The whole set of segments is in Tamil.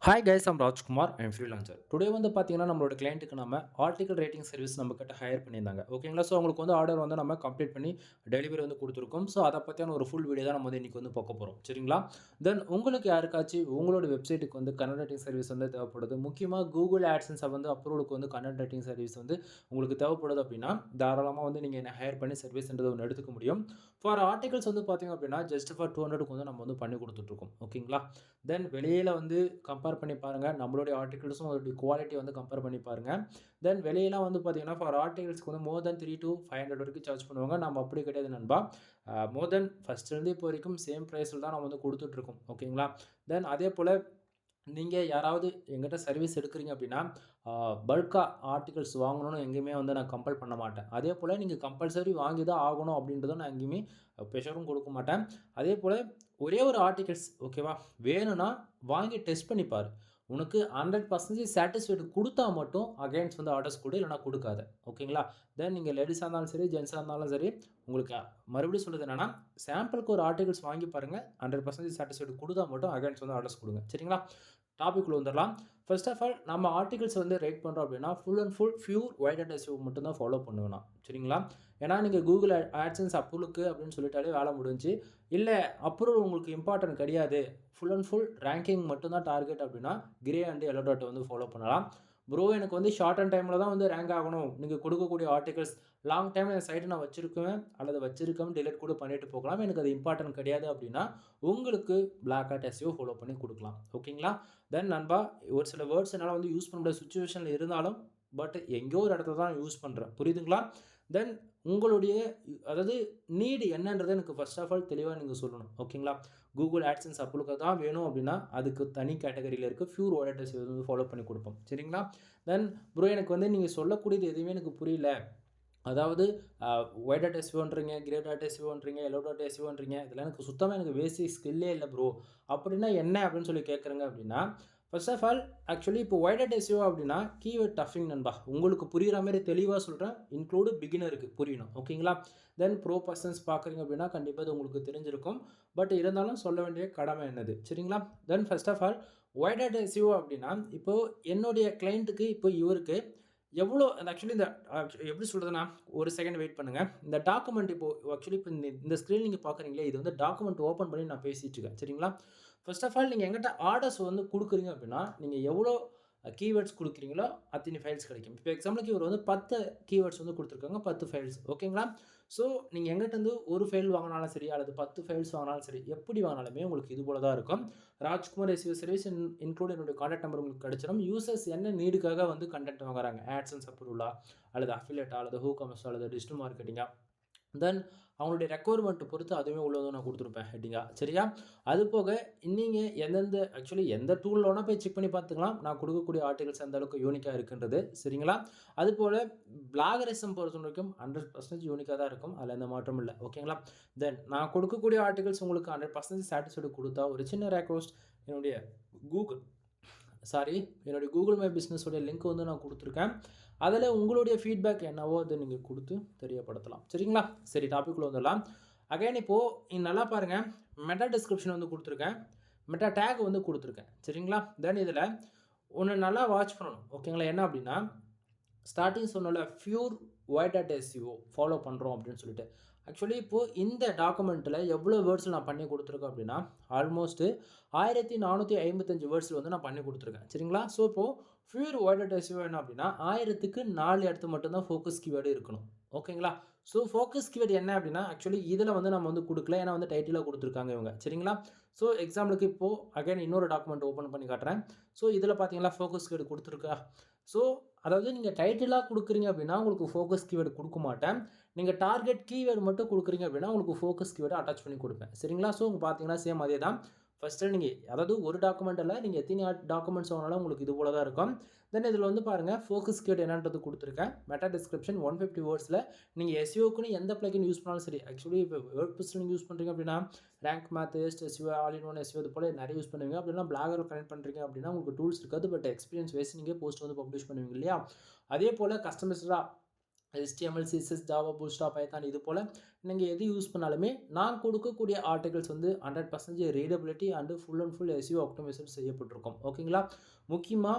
Hi guys, I'm Rajkumar. I'm freelancer. Today வந்து பார்த்தீங்கன்னா, நம்மளோட கிளையண்ட்டுக்கு நம்ம ஆர்டிக்கல் ரேட்டிங் சர்வீஸ் நம்மகிட்ட ஹையர் பண்ணியிருந்தாங்க. ஓகேங்களா? ஸோ அவங்களுக்கு வந்து ஆர்டர் வந்து நம்ம கம்ப்ளீட் பண்ணி டெலிவரி வந்து குடுத்துருக்கோம். ஸோ அத பத்தியான ஒரு ஃபுல் வீடியோ தான் நம்ம வந்து இன்னைக்கு வந்து பார்க்க போறோம். சரிங்களா? தென் உங்களுக்கு யாருக்காச்சும் உங்களோட வெப்சைட்டுக்கு வந்து கன்னட ரைட்டிங் சர்வீஸ் வந்து தேவைப்படுது. முக்கியமா கூகுள் ஆட்சன்ஸ வந்து அப்ரூவலுக்கு வந்து கன்னட ரைட்டிங் சர்வீஸ் வந்து உங்களுக்கு தேவைப்படுது அப்படின்னா, தாராளமா வந்து நீங்க என்ன ஹையர் பண்ணி சர்வீஸ்ன்றத ஒண்ணு எடுத்துக்க முடியும். ஃபார் ஆர்டிகல்ஸ் வந்து பார்த்தீங்க அப்படின்னா, ஜஸ்ட் ஃபார் 200க்கு வந்து நம்ம வந்து பண்ணி குடுத்துட்டுருக்கோம். ஓகேங்களா? தென் வெளியில வந்து கம்பேர் பண்ணி பாருங்க. நம்மளுடைய ஆர்டிகிள்ஸும் அதோடைய குவாலிட்டி வந்து கம்பேர் பண்ணி பாருங்க. தென் வெளியலாம் வந்து பார்த்தீங்கன்னா, ஃபார் ஆர்டிகிள்ஸ்க்கு வந்து மோர் தென் 3 டூ 500 வரைக்கும் சார்ஜ் பண்ணுவாங்க. நம்ம அப்படி கிடையாது நண்பா. மோர் தென் ஃபர்ஸ்ட்லேருந்து இப்போ வரைக்கும் சேம் பிரைஸில தான் நம்ம வந்து குடுத்துட்டுருக்கோம். ஓகேங்களா? தென் அதேபோல நீங்க யாராவது என்கிட்ட சர்வீஸ் எடுக்குறீங்க அப்படின்னா, ஆ பல்க்கா ஆர்டிகிள்ஸ் வாங்கணும்னு எங்கேயுமே வந்து நான் கம்பல் பண்ண மாட்டேன். அதேபோல நீங்க கம்பல்சரி வாங்கி தான் ஆகணும் அப்படின்றதும் நான் எங்கேயுமே ப்ரெஷரும் குடுக்க மாட்டேன். அதேபோல ஒரே ஒரு ஆர்டிகிள்ஸ் ஓகேவா? வேணும்னா வாங்கி டெஸ்ட் பண்ணி பாரு. உனக்கு 100% சாட்டிஸ்ஃபைடு குடுத்தா மட்டும் அகைன்ஸ் வந்து ஆர்டர்ஸ் குடு, இல்லன்னா குடுக்காத. ஓகேங்களா? தென் நீங்க லேடீஸா இருந்தாலும் சரி, ஜென்ஸா இருந்தாலும் சரி, உங்களுக்கு மறுபடியும் சொல்றது என்னன்னா, சாம்பிளுக்கு ஒரு ஆர்டிகிள்ஸ் வாங்கி பாருங்க. 100% சாட்டிஸ்ஃபைடு குடுத்தா மட்டும் அகைன்ஸ் வந்து ஆர்டர்ஸ் குடுங்க. சரிங்களா? டாபிக் உள்ள வந்துரலாம். ஃபர்ஸ்ட் ஆஃப் ஆல் நம்ம ஆர்டிகிள்ஸ் வந்து ரேட் பண்றோம் அப்படின்னா, full and full pure white hat SEO மட்டும் தான் ஃபாலோ பண்ணுவேன் நான். சரிங்களா? ஏன்னா நீங்க Google AdSense அப்ரூவலுக்கு அப்படின்னு சொல்லிட்டாலே வேலை முடிஞ்சுச்சு. இல்ல அப்ரூவல் உங்களுக்கு இம்பார்ட்டன்ட் கிடையாது. ஃபுல் அண்ட் ஃபுல் ரேங்கிங் மட்டும் தான் டார்கெட் அப்படின்னா, கிரே அண்ட் எல்லோ டாட் வந்து ஃபாலோ பண்ணலாம். ப்ரோ எனக்கு வந்து ஷார்ட் அண்ட் டைம்ல தான் வந்து ரேங்க் ஆகணும். நீங்க கொடுக்கக்கூடிய ஆர்டிகிள்ஸ் லாங் டைம் என் சைட் நான் வச்சிருக்குவேன் அல்லது வச்சிருக்கேன் டெலீட் கூட பண்ணிட்டு போகலாம். எனக்கு அது இம்பார்ட்டன்ட் கிடையாது அப்படின்னா, உங்களுக்கு பிளாக் ஹாட் எஸ்இஓ ஃபாலோ பண்ணி குடுக்கலாம். ஓகேங்களா? தென் நண்பா, ஒரு சில வேர்ட்ஸ் என்னால வந்து யூஸ் பண்ண முடியாத சிச்சுவேஷன்ல இருந்தாலும், பட் எங்கேயோ ஒரு இடத்துல தான் யூஸ் பண்றேன். புரியுதுங்களா? தென் உங்களுடைய அதாவது நீட் என்னன்றத எனக்கு ஃபர்ஸ்ட் ஆஃப் ஆல் தெளிவா நீங்க சொல்லணும். ஓகேங்களா? Google AdSense அப்ரூவலுக்கு தான் வேணும் அப்படின்னா, அதுக்கு தனி கேட்டகரியில இருக்கு. பியூர் வாலெட் வந்து ஃபாலோ பண்ணி குடுப்போம். சரிங்களா? தென் ப்ரோ எனக்கு வந்து நீங்க சொல்லக்கூடியது எதுவுமே எனக்கு புரியல. அதாவது அ ஒய் டாட் எஸ்விஓன்றீங்க, கிரே டாட் எஸ்விஓன்றீங்க, எல்லோ டாட் எஸ்விஓன்றீங்க. இதெல்லாம் எனக்கு சுத்தமா எனக்கு பேசிக் ஸ்கில்லே இல்ல ப்ரோ. அப்படின்னா என்ன அப்படின்னு சொல்லி கேட்குறேங்க அப்படின்னா, ஃபர்ஸ்ட் ஆஃப் ஆல் ஆக்சுவலி இப்போ ஒய் டாட் எஸ்விஓ அப்படின்னா கீவேர்ட் டஃபிங் நண்பா. உங்களுக்கு புரியிற மாரி தெளிவா சொல்றேன். இன்க்ளூடு பிகினருக்கு புரியணும். ஓகேங்களா? தென் ப்ரோ பெர்சன்ஸ் பார்க்குறீங்க அப்படின்னா கண்டிப்பா இது உங்களுக்கு தெரிஞ்சிருக்கும். பட் இருந்தாலும் சொல்ல வேண்டிய கடமை என்னது. சரிங்களா? Then first of all white hat SEO அப்படின்னா, இப்போ என்னுடைய கிளையன்ட்டுக்கு இப்போ இவருக்கு எவ்வளோ அந்த ஆக்சுவலி இந்த எப்படி சொல்றதுன்னா, ஒரு செகண்ட் வெயிட் பண்ணுங்க. இந்த டாக்குமெண்ட் இப்போ ஆக்சுவலி இப்போ இந்த ஸ்க்ரீன் நீங்க பார்க்குறீங்களே, இது வந்து டாக்குமெண்ட் ஓப்பன் பண்ணி நான் பேசிட்டு இருக்கேன். சரிங்களா? ஃபர்ஸ்ட் ஆஃப் ஆல் நீங்க என்கிட்ட ஆர்டர்ஸ் வந்து குடுக்குறீங்க அப்படின்னா, நீங்க எவ்வளோ கீவேர்ட்ஸ் குடுக்குறீங்களோ, அத்தனை ஃபைல்ஸ் கிடைக்கும். இப்போ எக்ஸாம்பிளுக்கு இவர் வந்து 10 கீவேர்ட்ஸ் வந்து குடுத்துருக்காங்க. 10 ஃபைல்ஸ் ஓகேங்களா? ஸோ நீங்க எங்கிட்டருந்து 1 ஃபைல் வாங்குனாலும் சரி, அல்லது 10 ஃபைல்ஸ் வாங்குனாலும் சரி, எப்படி வாங்குனாலுமே உங்களுக்கு இது போல தான் இருக்கும். ராஜ்குமார் எஸ்இஓ சர்வீஸ் இன்க்ளூட் என்னுடைய கான்டாக்ட் நம்பர் உங்களுக்கு கிடைச்சிடும். யூசர்ஸ் என்ன நீடுக்காக வந்து கன்டென்ட் வாங்குறாங்க. ஆட்சன்ஸ் அப்ரூவலா, அல்லது அஃபிலியேட்டா, அல்லது WooCommerce அல்லது டிஜிட்டல் மார்க்கெட்டிங்கா, தென் அவங்களுடைய ரெக்வயர்மென்ட் பொறுத்து அதுவுமே உள்ள வந்து நான் குடுத்துருப்பேன் ஹெட்டிங்கா. சரியா? அது போக நீங்க எந்தெந்த ஆக்சுவலி எந்த டூல்ல வேணா போய் செக் பண்ணி பார்த்துக்கலாம். நான் குடுக்கக்கூடிய ஆர்டிகிள்ஸ் எந்த அளவுக்கு யூனிக்கா இருக்குன்றது. சரிங்களா? அதுபோல பிளாகரிசம் பொறுத்தவரைக்கும் 100% யூனிக்கா தான் இருக்கும். அதுல எந்த மாற்றமும் இல்ல. ஓகேங்களா? தென் நான் கொடுக்கக்கூடிய ஆர்டிகிள்ஸ் உங்களுக்கு 100% சாட்டிஸ்ஃபைடு குடுத்தா ஒரு சின்ன ரெக்வெஸ்ட் என்னுடைய கூகுள் சாரி என்னுடைய கூகுள் மை பிசினஸ் உடைய லிங்க் வந்து நான் குடுத்துருக்கேன். அதில உங்களுடைய ஃபீட்பேக் என்னவோ அத நீங்க குடுத்து தெரியப்படுத்தலாம். சரிங்களா? சரி டாபிக் உள்ள வந்துடலாம். அகைன் இப்போ நல்லா பாருங்க. மெட்டா டிஸ்கிரிப்ஷன் வந்து குடுத்துருக்கேன். மெட்டா டாக் வந்து குடுத்துருக்கேன். சரிங்களா? தென் இதில ஒண்ணு நல்லா வாட்ச் பண்ணணும். ஓகேங்களா? என்ன அப்டின்னா, ஸ்டார்ட்டிங் சொன்னோம்ல pure white hat SEO follow பண்றோம் அப்படின்னு சொல்லிட்டு. ஆக்சுவலி இப்போ இந்த டாக்குமெண்ட்ல எவ்வளோ வேர்ட்ஸ் நான் பண்ணி குடுத்துருக்கேன் அப்படின்னா, ஆல்மோஸ்ட் 1455 வேர்ட்ஸ்ல வந்து நான் பண்ணி குடுத்துருக்கேன். சரிங்களா? ஸோ இப்போ பியூர் ஒய் டாட் எஸ்இஓ என்ன அப்படின்னா, 1000க்கு 4 இடத்துல மட்டும் தான் ஃபோக்கஸ் கீவேர்டு இருக்கணும். ஓகேங்களா? ஸோ ஃபோக்கஸ் கீவேர்ட் என்ன அப்படின்னா, ஆக்சுவலி இதில வந்து நம்ம வந்து குடுக்கல. ஏன்னா வந்து டைட்டிலா குடுத்துருக்காங்க இவங்க. சரிங்களா? ஸோ எக்ஸாம்பிளுக்கு இப்போ அகைன் இன்னொரு டாக்குமெண்ட் ஓப்பன் பண்ணி காட்டுறேன். ஸோ இதில பார்த்தீங்களா ஃபோக்கஸ் கீவேர்ட் குடுத்துருக்கா? ஸோ அதாவது நீங்க டைட்டிலா குடுக்குறீங்க அப்படின்னா, உங்களுக்கு ஃபோக்கஸ் கீவேர்ட் குடுக்க மாட்டேன். நீங்க டார்கெட் கீவேர்ட் மட்டும் குடுக்குறீங்க அப்படின்னா, உங்களுக்கு ஃபோக்கஸ் கீவேர்ட அட்டாச் பண்ணி குடுப்பேன். சரிங்களா? ஸோ இங்க பார்த்தீங்கன்னா சேம் அதே தான். ஃபர்ஸ்ட்டு நீங்க அதாவது ஒரு டாக்குமெண்ட் இல்ல, நீங்க எத்தனை டாக்குமெண்ட்ஸ் வாங்குனாலும் உங்களுக்கு இது போல தான் இருக்கும். தென் இதில வந்து பாருங்க ஃபோக்கஸ் கீவேர்ட் என்னன்றது குடுத்துருக்கேன். மெட்டா டிஸ்கிரிப்ஷன் 150 வேர்ட்ஸ்ல நீங்க எஸ்இஓக்குன்னு எந்த பிளகின் யூஸ் பண்ணாலும் சரி. ஆக்சுவலி இப்போ வேர்ட்பிரஸ் நீங்க யூஸ் பண்றீங்க அப்படின்னா, rank math, SEO, all in one SEO இது போல நிறைய யூஸ் பண்ணுவீங்க. அப்படின்னா பிளாகர் கனெக்ட் பண்றீங்க அப்படின்னா, உங்களுக்கு டூல்ஸ் இருக்காது. பட் எக்ஸ்பீரியன்ஸ் வைஸ் நீங்க போஸ்ட் வந்து பப்ளிஷ் பண்ணுவீங்க இல்லையா? அதே போல கஸ்டமைஸ்டா HTML, CSS, Java, Bootstrap, Python இது போல நீங்க எது யூஸ் பண்ணாலுமே நான் கொடுக்கக்கூடிய ஆர்டிகல்ஸ் வந்து 100% readability and full and full SEO optimization செய்யப்பட்டிருக்கும். ஓகேங்களா? முக்கியமா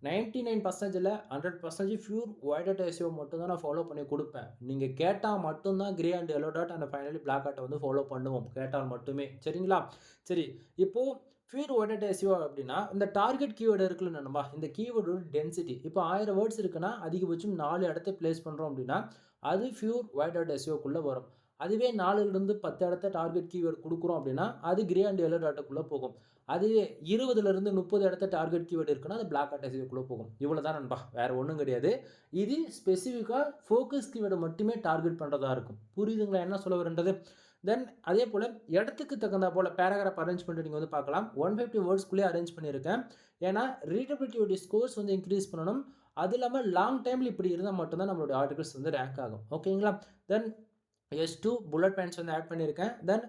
99%ல 100% பியூர் ஒயிட் ஹாட் SEO மட்டும் தான் நான் ஃபாலோ பண்ணி கொடுப்பேன். நீங்க கேட்டா மட்டும் தான் grey and yellow dot and finally black ஹார்ட்ட வந்து ஃபாலோ பண்ணுவோம். கேட்டால் மட்டுமே. சரிங்களா? சரி. இப்போ பியூர் ஒயிட் ஹாட் SEO அப்படின்னா இந்த டார்கெட் கீவேர்டு இருக்குல்ல நண்பா, இந்த கீவேர்டோட டென்சிட்டி இப்போ 1000 வேர்ட்ஸ் இருக்குன்னா அதிகபட்சம் 4 இடத்த பிளேஸ் பண்ணுறோம் அப்படின்னா அது பியூர் ஒயிட் ஹாட் SEOக்குள்ளே வரும். அதுவே 4லிருந்து 10 இடத்த டார்கெட் கீவேர்டு கொடுக்குறோம் அப்படின்னா அது கிரே அண்ட் எல்லோ டாட்டுக்குள்ளே போகும். அதுவே 20லிருந்து 30 இடத்த டார்கெட் கீவேர்டு இருக்குன்னா அது பிளாக் ஹாட் SEOக்குள்ளே போகும். இவ்வளோ தான் நண்பா, வேறு ஒன்றும் கிடையாது. இது ஸ்பெசிஃபிக்காக ஃபோக்கஸ் கீவேர்டை மட்டுமே டார்கெட் பண்ணுறதா இருக்கும். புரியுதுங்களா என்ன சொல்ல வரேன்றது? தென் அதே போல் இடத்துக்கு தகுந்த போல் பேராகிராஃப் அரேஞ்ச் பண்ணிட்டு நீங்கள் வந்து பார்க்கலாம். 150 வேர்ட்ஸ்குள்ளே அரேஞ்ச் பண்ணியிருக்கேன். ஏன்னா ரீடபிலிட்டியோடைய ஸ்கோர்ஸ் வந்து இன்க்ரீஸ் பண்ணணும். அது இல்லாமல் லாங் டைமில் இப்படி இருந்தால் மட்டும்தான் நம்மளுடைய ஆர்டிகல்ஸ் வந்து ரேங்க் ஆகும். ஓகேங்களா? தென் S2 புல்லட் பாயிண்ட்ஸ் வந்து ஆட் பண்ணியிருக்கேன். தென்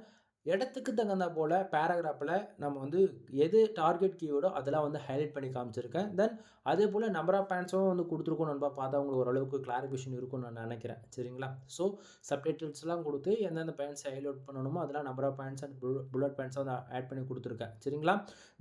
இடத்துக்கு தகுந்த போல் பேராகிராஃபில் நம்ம வந்து எது டார்கெட் கீவேர்டோ அதெல்லாம் வந்து ஹைலைட் பண்ணி காமிச்சிருக்கேன். தென் அதே போல் நம்பர் ஆஃப் பாயிண்ட்ஸும் வந்து கொடுத்துருக்கோம் நண்பா. பார்த்தா உங்களுக்கு ஓரளவுக்கு கிளாரிஃபிகேஷன் இருக்கும்னு நான் நினைக்கிறேன். சரிங்களா? ஸோ சப்டைட்டில்ஸ்லாம் கொடுத்து எந்தெந்த பாயிண்ட்ஸ் ஹைலைட் பண்ணணுமோ அதெல்லாம் number of points and bullet பாயிண்ட்ஸை வந்து ஆட் பண்ணி கொடுத்துருக்கேன். சரிங்களா?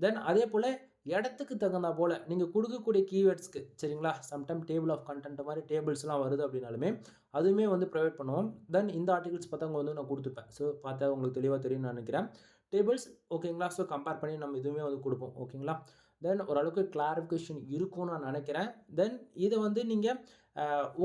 தென் அதே போல் இடத்துக்கு தகுந்த போல் நீங்கள் கொடுக்கக்கூடிய கீவேர்ட்ஸ்க்கு சரிங்களா, சம்டைம் டேபிள் ஆஃப் கண்டென்ட் மாதிரி டேபிள்ஸ்லாம் வருது அப்படின்னாலுமே அதுவுமே வந்து ப்ரொவைட் பண்ணுவோம். தென் இந்த ஆர்டிகல்ஸ் பார்த்தவங்க வந்து நான் கொடுத்துருப்பேன். ஸோ பார்த்தா உங்களுக்கு தெளிவாக தெரியும்னு நினைக்கிறேன். டேபிள்ஸ் ஓகேங்களா? ஸோ கம்பேர் பண்ணி நம்ம இதுவுமே வந்து கொடுப்போம். ஓகேங்களா? தென் ஓரளவுக்கு கிளாரிஃபிகேஷன் இருக்கும்னு நான் நினைக்கிறேன். தென் இதை வந்து நீங்கள்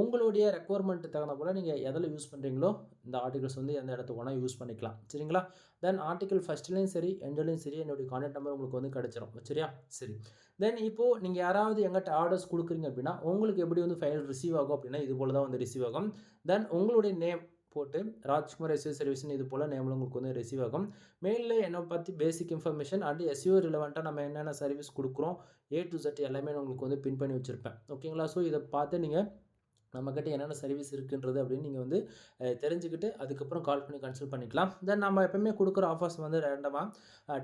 உங்களுடைய ரெக்குவயர்மெண்ட்டு தகுந்த போல் நீங்கள் எதில் யூஸ் பண்ணுறீங்களோ இந்த ஆர்டிகல்ஸ் வந்து எந்த இடத்துக்கு வேணால் யூஸ் பண்ணிக்கலாம். சரிங்களா? தென் ஆர்டிகல் ஃபஸ்ட்லேயும் சரி எண்ட்லேயும் சரி என்னுடைய கான்டாக்ட் நம்பர் உங்களுக்கு வந்து கிடச்சிரும். சரியா? சரி. தென் இப்போது நீங்கள் யாராவது எங்கிட்ட ஆர்டர்ஸ் கொடுக்குறீங்க அப்படின்னா உங்களுக்கு எப்படி வந்து ஃபைல் ரிசீவ் ஆகும் அப்படின்னா இது போல் தான் வந்து ரிசீவ் ஆகும். தென் உங்களுடைய நேம் போட்டு ராஜ்குமார் SEO சர்வீஸ்னு இது போல் நேமில் உங்களுக்கு வந்து ரிசீவ் ஆகும். மெயிலில் என்னை பற்றி பேசிக் இன்ஃபர்மேஷன் அண்ட் SEO ரிலவெண்ட்டாக நம்ம என்னென்ன சர்வீஸ் கொடுக்குறோம் A to Z எல்லாமே நான் உங்களுக்கு வந்து பின் பண்ணி வச்சுருப்பேன். ஓகேங்களா? ஸோ இதை பார்த்து நீங்கள் நம்மக்கிட்ட என்னென்ன சர்வீஸ் இருக்குன்றது அப்படின்னு நீங்கள் வந்து தெரிஞ்சுக்கிட்டு அதுக்கப்புறம் கால் பண்ணி கன்சல்ட் பண்ணிக்கலாம். தென் நம்ம எப்பவுமே கொடுக்குற ஆஃபர்ஸ் வந்து ரேண்டமாக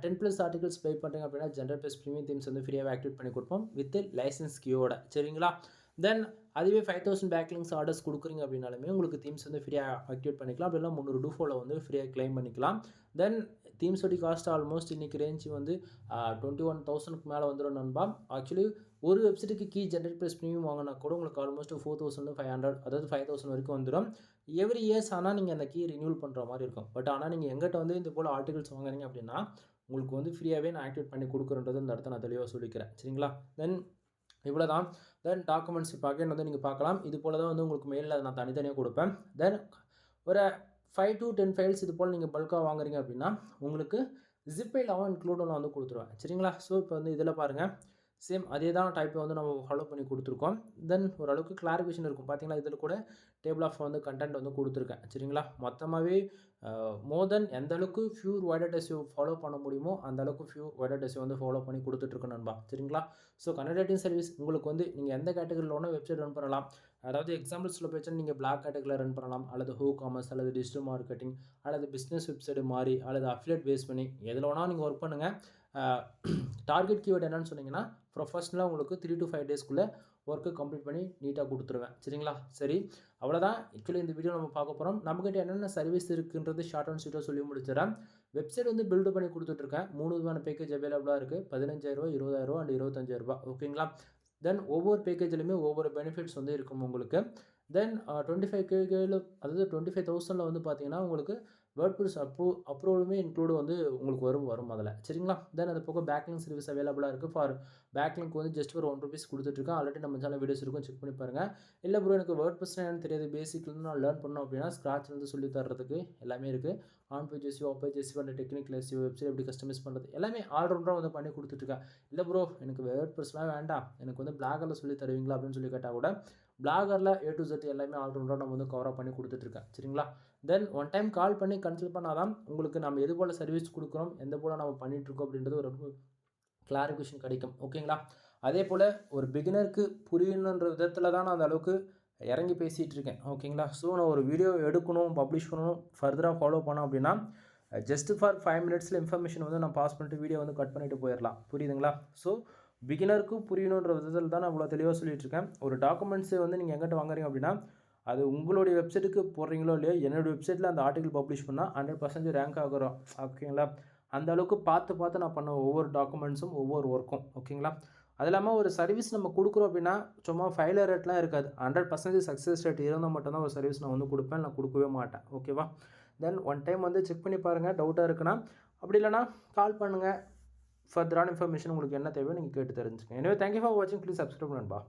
10+ ஆர்டிகல்ஸ் பே பண்ணுறீங்க அப்படின்னா ஜென்ரல் ப்ளஸ் ப்ரீமியம் தீம்ஸ் வந்து ஃப்ரீயாக ஆக்டிவேட் பண்ணி கொடுப்போம் வித் லைசன்ஸ் கீயோட. சரிங்களா? தென் அதுவே 5000 பேக்லிங்ஸ் ஆர்டர்ஸ் கொடுக்குறீங்க அப்படின்னாலுமே உங்களுக்கு தீம்ஸ் வந்து ஃப்ரீயாக ஆக்டிவேட் பண்ணிக்கலாம். அப்படிலாம் 300 டூஃபோவில் வந்து ஃப்ரீயாக கிளைம் பண்ணிக்கலாம். தென் தீம்ஸோடைய காஸ்ட் ஆல்மோஸ்ட் இன்றைக்கி ரேஞ்ச் வந்து 21,000க்கு மேலே வந்துடும் நண்பா. ஆக்சுவலி ஒரு வெப்சைட்டுக்கு கீ ஜென்ரேட் ப்ளஸ் ப்ரீமியம் வாங்கினா கூட உங்களுக்கு ஆல்மோஸ்ட் 4,500 அதாவது 5,000 வரைக்கும் வந்துடும். எவ்ரி இயர்ஸ் ஆனால் நீங்கள் அந்த கீ ரினியூல் பண்ணுற மாதிரி இருக்கும். பட் ஆனால் நீங்கள் எங்கிட்ட வந்து இந்த போல் ஆர்டிகல்ஸ் வாங்குறீங்க அப்படின்னா உங்களுக்கு வந்து ஃப்ரீயாகவே நான் ஆக்டிவேட் பண்ணி கொடுக்குறன்றது இந்த இடத்த நான் தெளிவாக சொல்லிக்கிறேன். சரிங்களா? தென் இவ்வளோ தான். தென் டாக்குமெண்ட்ஸ் இப்போ அகைன் வந்து நீங்கள் பார்க்கலாம். இது போல் தான் வந்து உங்களுக்கு மெயிலில் நான் தனித்தனியாக கொடுப்பேன். தென் ஒரு 5 to 10 ஃபைல்ஸ் இது போல் நீங்கள் பல்காக வாங்குறீங்க அப்படின்னா உங்களுக்கு ஜிப்பைலாவும் இன்க்ளூடெல்லாம் வந்து கொடுத்துருவேன். சரிங்களா? ஸோ இப்போ வந்து இதில் பாருங்கள் சேம் அதே தான் டைப்பை வந்து நம்ம ஃபாலோ பண்ணி கொடுத்துருக்கோம். தென் ஓரளவுக்கு கிளாரிஃபிகேஷன் இருக்கும். பார்த்தீங்களா இதில் கூட டேபிள் ஆஃப் வந்து கண்டென்ட் வந்து கொடுத்துருக்கேன். சரிங்களா? மொத்தமாகவே மோர் தென் எந்த அளவுக்கு pure white hat SEO follow பண்ண முடியுமோ அந்த அளவுக்கு பியூர் ஒயிட் ஹாட் SEO வந்து ஃபாலோ பண்ணி கொடுத்துட்ருக்கேன் நண்பா. சரிங்களா? ஸோ கண்டென்ட் ரைட்டிங் சர்வீஸ் உங்களுக்கு வந்து நீங்கள் எந்த கேட்டகரியில் வேணால் வெப்சைட் ரன் பண்ணலாம். அதாவது எக்ஸாம்பிள் சொல்ல போய்ச்சா நீங்கள் பிளாக் கேட்டகரியில் ரன் பண்ணலாம், அல்லது ஹூ காமர்ஸ், அல்லது டிஜிட்டல் மார்க்கெட்டிங், அல்லது பிஸ்னஸ் வெப்சைட் மாதிரி, அல்லது அஃபிலியேட் பேஸ் பண்ணி எதில் வேணால் நீங்கள் ஒர்க் பண்ணுங்கள். டார்கெட் கீவேர்டு என்னென்னு சொன்னீங்கன்னா ப்ரொஃபஷனலாக உங்களுக்கு 3 to 5 டேஸ்க்குள்ளே ஒர்க்கு கம்ப்ளீட் பண்ணி நீட்டாக கொடுத்துருவேன். சரிங்களா? சரி, அவ்வளோதான். ஆக்சுவலி இந்த வீடியோ நம்ம பார்க்க போகிறோம். நம்மக்கிட்ட என்னென்ன சர்வீஸ் இருக்குன்றது ஷார்ட் அண்ட் ஸ்வீட்டாக சொல்லி முடிச்சிடறேன். வெப்சைட் வந்து பில்டு பண்ணி கொடுத்துட்ருக்கேன். 3 விதமான பேக்கேஜ் அவைலபிளாக இருக்குது. 15,000, 20,000 அண்ட் 25,000. ஓகேங்களா? தென் ஒவ்வொரு பேக்கேஜ்லையுமே ஒவ்வொரு பெனிஃபிட்ஸ் வந்து இருக்கும் உங்களுக்கு. தென் 25K அதாவது 25,000 வந்து பார்த்தீங்கன்னா உங்களுக்கு வேர்ட்பிரஸ் அப்ரூவலுமே இன்க்ளூடு வந்து உங்களுக்கு வரும் அதில். சரிங்களா? தென் அது போக பேக்லிங்க் சர்வீஸ் அவைலபிளாக இருக்குது. ஃபார் பேக்லிங்க் வந்து ஜஸ்ட் ஒரு 1 ரூபீஸ் கொடுத்துட்ருக்கேன். ஆல்ரெடி நம்ம சேனல் வீடியோஸ் இருக்கும், செக் பண்ணி பாருங்கள். இல்லை ப்ரோ எனக்கு வேர்ட்பிரஸ் என்னன்னு தெரியாது, பேசிக்லேருந்து நான் லேர்ன் பண்ணோம் அப்படின்னா ஸ்க்ராட்ச்லேருந்து சொல்லி தர்றதுக்கு எல்லாமே இருக்குது. On page SEO, off page SEO and technical SEO, website எப்படி கஸ்டமைஸ் பண்ணுறது எல்லாமே ஆல்ரவுண்டராக வந்து பண்ணி கொடுத்துட்ருக்கேன். இல்லை ப்ரோ எனக்கு வேர்ட்பிரஸ்லாம் வேண்டாம், எனக்கு வந்து பிளாகரில் சொல்லி தருவீங்களா அப்படின்னு சொல்லி கேட்டால் கூட பிளாகரில் A to Z எல்லாமே ஆல்ரவுண்டராக நம்ம வந்து கவராக பண்ணி கொடுத்துட்ருக்கேன். சரிங்களா? தென் ஒன் டைம் கால் பண்ணி கன்சல்ட் பண்ணால் தான் உங்களுக்கு நம்ம எது போல் சர்வீஸ் கொடுக்குறோம், எந்த போல் நம்ம பண்ணிகிட்ருக்கோம் அப்படின்றது ஒரு கிளாரிஃபிகேஷன் கிடைக்கும். ஓகேங்களா? அதே போல் ஒரு பிகினருக்கு புரியணுன்ற விதத்தில் தான் நான் அந்த அளவுக்கு இறங்கி பேசிகிட்டு இருக்கேன். ஓகேங்களா? ஸோ நான் ஒரு வீடியோ எடுக்கணும், பப்ளிஷ் பண்ணணும், ஃபர்தராக ஃபாலோ பண்ணோம் அப்படின்னா ஜஸ்ட் ஃபார் 5 மினிட்ஸில் இன்ஃபர்மேஷன் வந்து நான் பாஸ் பண்ணிட்டு வீடியோ வந்து கட் பண்ணிவிட்டு போயிடலாம். புரியுதுங்களா? ஸோ பிகினருக்கு புரியணுன்ற விதத்தில் தான் நான் இவ்வளோ தெளிவாக சொல்லிகிட்டு இருக்கேன். ஒரு டாக்குமெண்ட்ஸு வந்து நீங்கள் எங்கிட்ட வாங்குறீங்க அப்படின்னா அது உங்களுடைய வெப்சைட்டுக்கு போடுறீங்களோ இல்லையோ, என்னோட வெப்சைட்டில அந்த ஆர்டிகிள் பப்ளிஷ் பண்ணா 100% ரேங்க் ஆகுறோம். ஓகேங்களா? அந்த அளவுக்கு பார்த்து நான் பண்ண ஒவ்வொரு டாக்குமெண்ட்ஸும், ஒவ்வொரு ஒர்க்கும். ஓகேங்களா? அது இல்லாம ஒரு சர்வீஸ் நம்ம குடுக்குறோம் அப்படின்னா, சும்மா ஃபெயிலியர் ரேட்லாம் இருக்காது. 100% சக்சஸ் ரேட் இருந்தா மட்டும் தான் ஒரு சர்வீஸ் நான் வந்து குடுப்பேன். இல்ல குடுக்கவே மாட்டேன். ஓகேவா? தென் ஒன் டைம் வந்து செக் பண்ணி பாருங்க. டவுட்டா இருக்குன்னா. அப்படி இல்லன்னா கால் பண்ணுங்க. ஃபர்தரான இன்ஃபர்மேஷன் உங்களுக்கு என்ன தேவையோ நீங்க கேட்டு தெரிஞ்சுக்கங்க. எனவே தேங்க் யூ ஃபார் வாட்சிங். ப்ளீஸ் சப்ஸ்கிரைப் நண்பா.